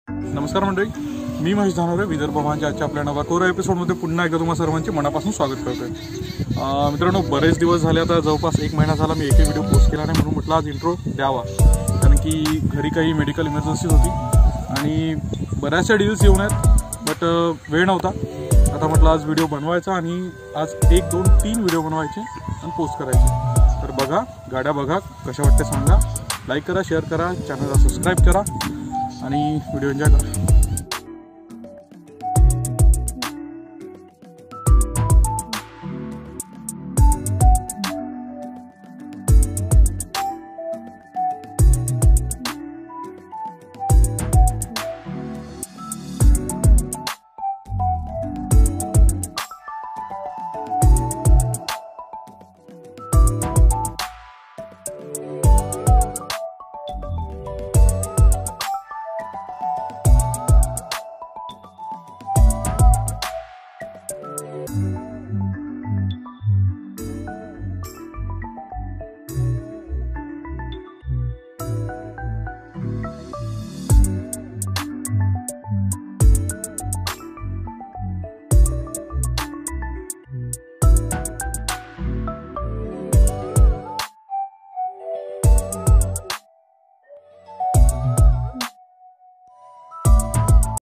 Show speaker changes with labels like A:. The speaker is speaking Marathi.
A: नमस्कार मंडळी, मी महेश धानोरे विदर्भ वाहनच्या आजच्या आपल्या नवा कोरा एपिसोडमध्ये पुन्हा एकदा तुम्हा सर्वांचे मनापासून स्वागत करतोय। मित्रांनो, बरेच दिवस झाले, आता जवळपास 1 महिना झाला मी एकही व्हिडिओ पोस्ट केला नाही, म्हणून म्हटलं आज इंट्रो द्यावा। कारण की घरी काही मेडिकल इमर्जन्सी होती आणि बऱ्याचशा डील्स येऊन आहेत, बट वेळ नव्हता। आता म्हटलं आज व्हिडिओ बनवायचा आणि आज 1, 2, 3 व्हिडिओ बनवायचे आणि पोस्ट करायचे। तर बघा, गाड्या बघा, कशा वाटते सांगा, लाईक करा, शेअर करा, चॅनलला सबस्क्राईब करा आणि व्हिडिओ एन्जॉय करा।